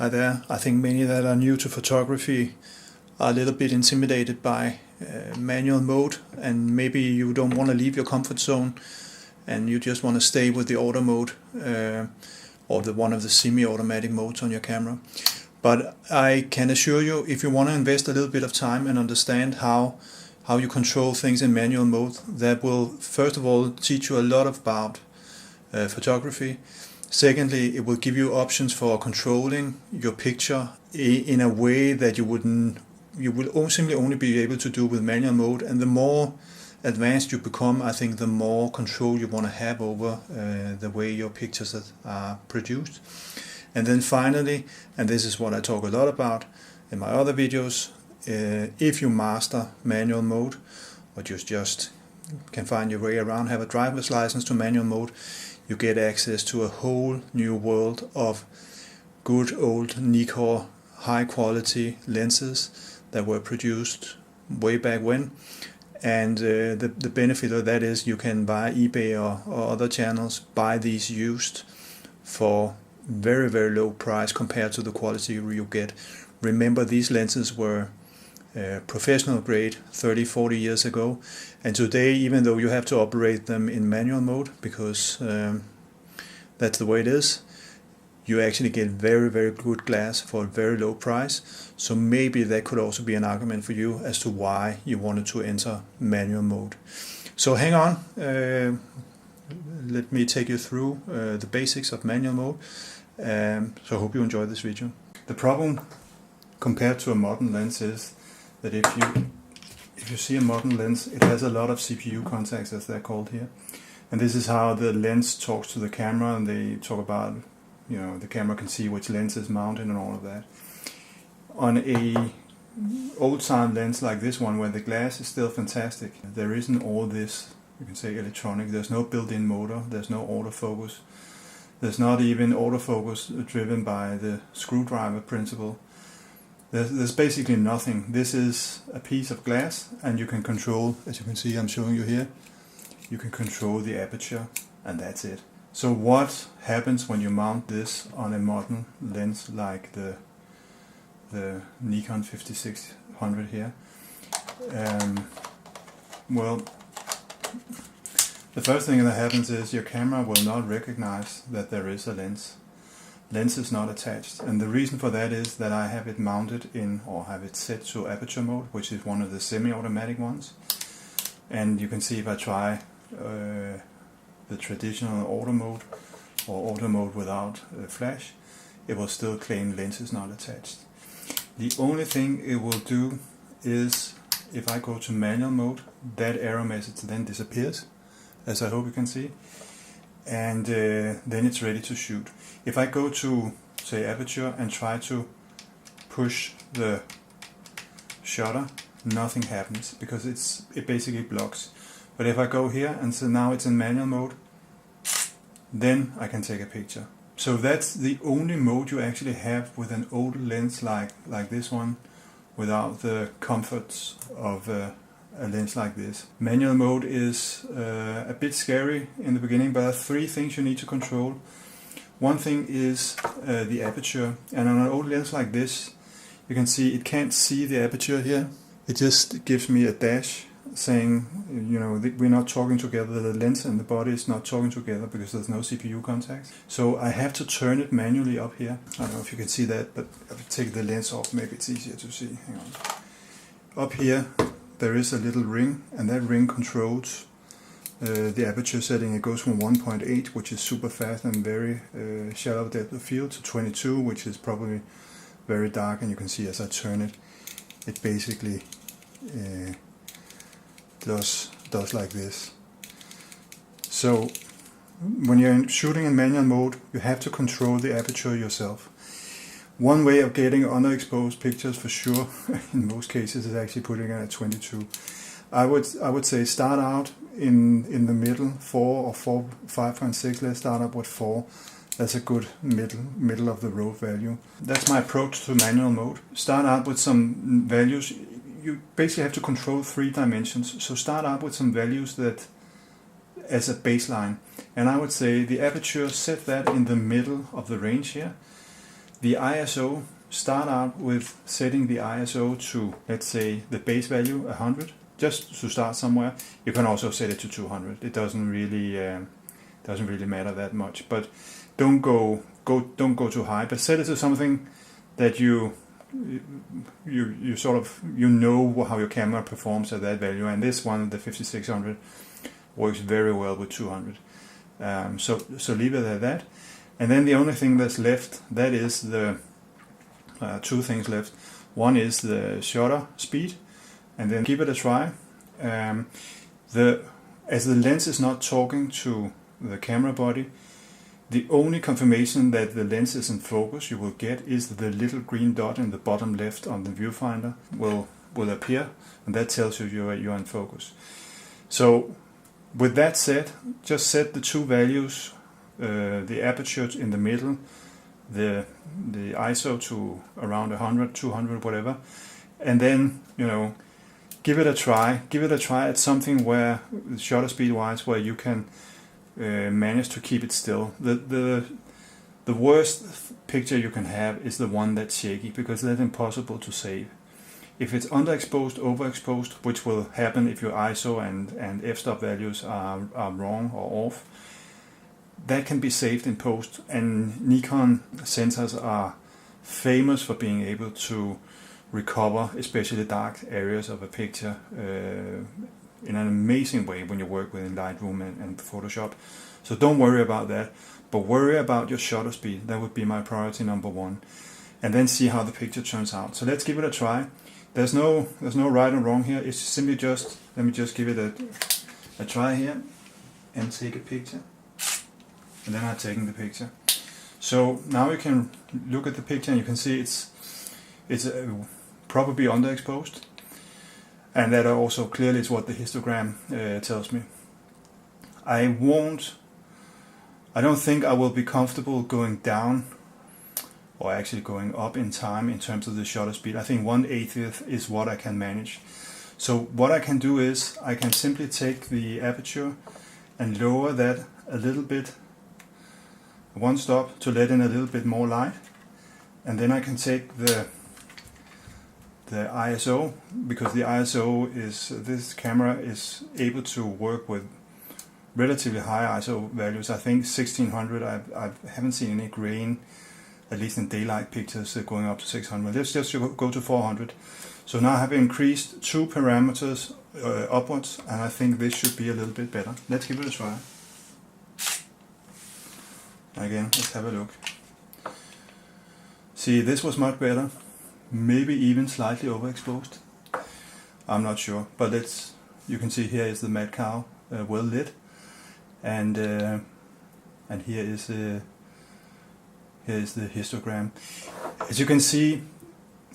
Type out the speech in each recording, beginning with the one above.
Hi there. I think many that are new to photography are a little bit intimidated by manual mode, and maybe you don't want to leave your comfort zone and you just want to stay with the auto mode or one of the semi-automatic modes on your camera. But I can assure you, if you want to invest a little bit of time and understand how you control things in manual mode, that will first of all teach you a lot about photography. Secondly, it will give you options for controlling your picture in a way that you will simply only be able to do with manual mode. And the more advanced you become, I think the more control you want to have over the way your pictures are produced. And then finally, and this is what I talk a lot about in my other videos, if you master manual mode, or just can find your way around, have a driver's license to manual mode, you get access to a whole new world of good old Nikkor high quality lenses that were produced way back when. And the benefit of that is you can buy eBay or other channels, buy these used for very, very low price compared to the quality you get. Remember, these lenses were professional grade 30-40 years ago, and today, even though you have to operate them in manual mode because that's the way it is, you actually get very, very good glass for a very low price. So maybe that could also be an argument for you as to why you wanted to enter manual mode. So hang on, let me take you through the basics of manual mode. So I hope you enjoy this video. The problem compared to a modern lens is that if you see a modern lens, it has a lot of CPU contacts, as they're called here. And this is how the lens talks to the camera, and they talk about, the camera can see which lens is mounted and all of that. On a old-time lens like this one, where the glass is still fantastic, there isn't all this, you can say, electronic. There's no built-in motor, there's no autofocus. There's not even autofocus driven by the screwdriver principle. There's basically nothing. This is a piece of glass, and you can control, as you can see I'm showing you here, you can control the aperture, and that's it. So what happens when you mount this on a modern lens like the Nikon D5600 here? Well, the first thing that happens is your camera will not recognize that there is a lens. Lens is not attached, and the reason for that is that I have it mounted in, or have it set to aperture mode, which is one of the semi-automatic ones. And you can see if I try the traditional auto mode or auto mode without flash, it will still claim lens is not attached. The only thing it will do is, if I go to manual mode, that error message then disappears, as I hope you can see, and then it's ready to shoot. If I go to, say, aperture and try to push the shutter, nothing happens because it basically blocks. But if I go here and so now it's in manual mode, then I can take a picture. So that's the only mode you actually have with an old lens like this one, without the comforts of a lens like this. Manual mode is a bit scary in the beginning, but there are three things you need to control. One thing is the aperture, and on an old lens like this, you can see it can't see the aperture here. It just gives me a dash saying, we're not talking together, the lens and the body is not talking together because there's no CPU contacts. So I have to turn it manually up here. I don't know if you can see that, but I'll take the lens off, maybe it's easier to see. Hang on. Up here there is a little ring, and that ring controls the aperture setting. It goes from 1.8, which is super fast and very shallow depth of field, to 22, which is probably very dark, and you can see as I turn it, it basically does like this. So when you're shooting in manual mode, you have to control the aperture yourself. One way of getting underexposed pictures, for sure, in most cases, is actually putting it at 22. I would say start out in the middle, 4 or 5.6. Let's start up with 4. That's a good middle of the road value. That's my approach to manual mode. Start out with some values. You basically have to control 3 dimensions. So start out with some values that as a baseline. And I would say the aperture, set that in the middle of the range here. The ISO, start out with setting the ISO to, let's say, the base value 100, just to start somewhere. You can also set it to 200. It doesn't really matter that much, but don't go too high. But set it to something that you sort of know how your camera performs at that value. And this one, the 5600, works very well with 200. So leave it at that. And then the only thing that's left, that is the two things left. One is the shutter speed, and then give it a try. As the lens is not talking to the camera body, the only confirmation that the lens is in focus you will get is the little green dot in the bottom left on the viewfinder will appear, and that tells you you're in focus. So with that said, just set the two values, the aperture in the middle, the ISO to around 100, 200, whatever, and then give it a try. Give it a try at something where shutter speed wise, where you can manage to keep it still. The worst picture you can have is the one that's shaky, because that's impossible to save. If it's underexposed, overexposed, which will happen if your ISO and f-stop values are wrong or off, that can be saved in post. And Nikon sensors are famous for being able to recover especially dark areas of a picture in an amazing way when you work within Lightroom and Photoshop. So don't worry about that, but worry about your shutter speed. That would be my priority number one. And then see how the picture turns out. So let's give it a try. There's no right or wrong here. It's simply just, let me just give it a try here and take a picture. And then I've taken the picture. So now you can look at the picture and you can see it's probably underexposed. And that also clearly is what the histogram tells me. I don't think I will be comfortable going down or actually going up in time in terms of the shutter speed. I think 1/80th is what I can manage. So what I can do is I can simply take the aperture and lower that a little bit, one stop, to let in a little bit more light. And then I can take the ISO, because the ISO is, this camera is able to work with relatively high ISO values. I think 1600, I haven't seen any grain, at least in daylight pictures, going up to 600. Let's just go to 400. So now I have increased two parameters upwards, and I think this should be a little bit better. Let's give it a try. Again, let's have a look. See, this was much better. Maybe even slightly overexposed. I'm not sure, but you can see here is the mad cow well lit, and here is the histogram. As you can see,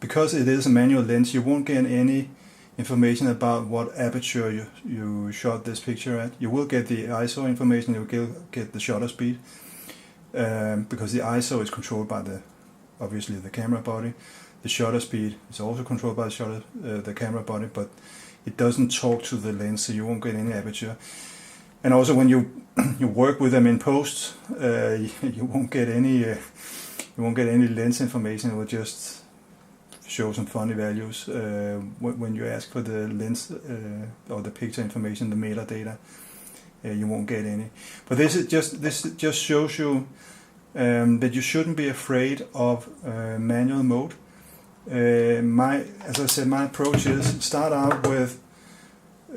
because it is a manual lens, you won't get any information about what aperture you shot this picture at. You will get the ISO information, you will get the shutter speed, because the ISO is controlled by obviously the camera body. The shutter speed is also controlled by the camera body, but it doesn't talk to the lens, so you won't get any aperture. And also when you work with them in post, you won't get any lens information. It will just show some funny values when you ask for the lens or the picture information, the metadata. You won't get any. But this just shows you that you shouldn't be afraid of manual mode. As I said, my approach is start out with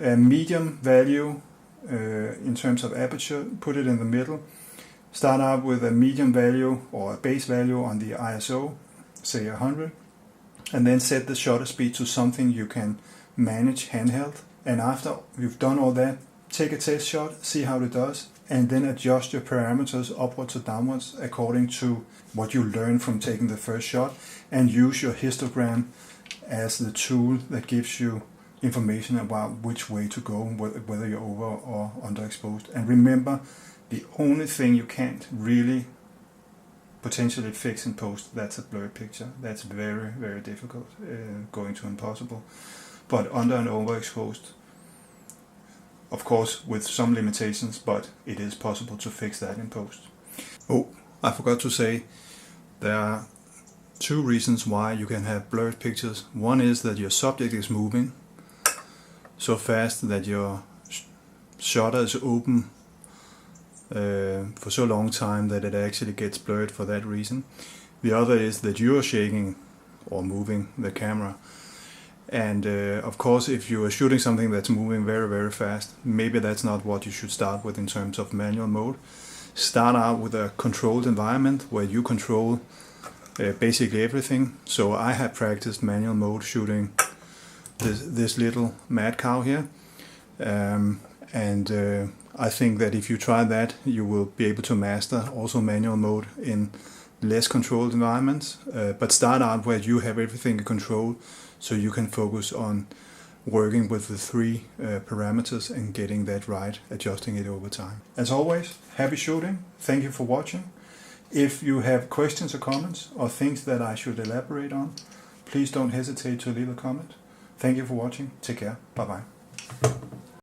a medium value in terms of aperture, put it in the middle. Start out with a medium value or a base value on the ISO, say 100, and then set the shutter speed to something you can manage handheld. And after you've done all that, take a test shot, see how it does, and then adjust your parameters upwards or downwards according to what you learn from taking the first shot, and use your histogram as the tool that gives you information about which way to go, whether you're over or underexposed. And remember, the only thing you can't really potentially fix in post, that's a blurred picture. That's very, very difficult, going to impossible. But under and overexposed, of course with some limitations, but it is possible to fix that in post. Oh, I forgot to say, there are two reasons why you can have blurred pictures. One is that your subject is moving so fast that your shutter is open for so long time that it actually gets blurred for that reason. The other is that you're shaking or moving the camera. And of course, if you are shooting something that's moving very, very fast, maybe that's not what you should start with in terms of manual mode. Start out with a controlled environment where you control basically everything. So I have practiced manual mode shooting this little mad cow here. I think that if you try that, you will be able to master also manual mode in less controlled environments. But start out where you have everything in control, so you can focus on working with the three parameters and getting that right, adjusting it over time. As always, happy shooting. Thank you for watching. If you have questions or comments or things that I should elaborate on, please don't hesitate to leave a comment. Thank you for watching. Take care. Bye bye.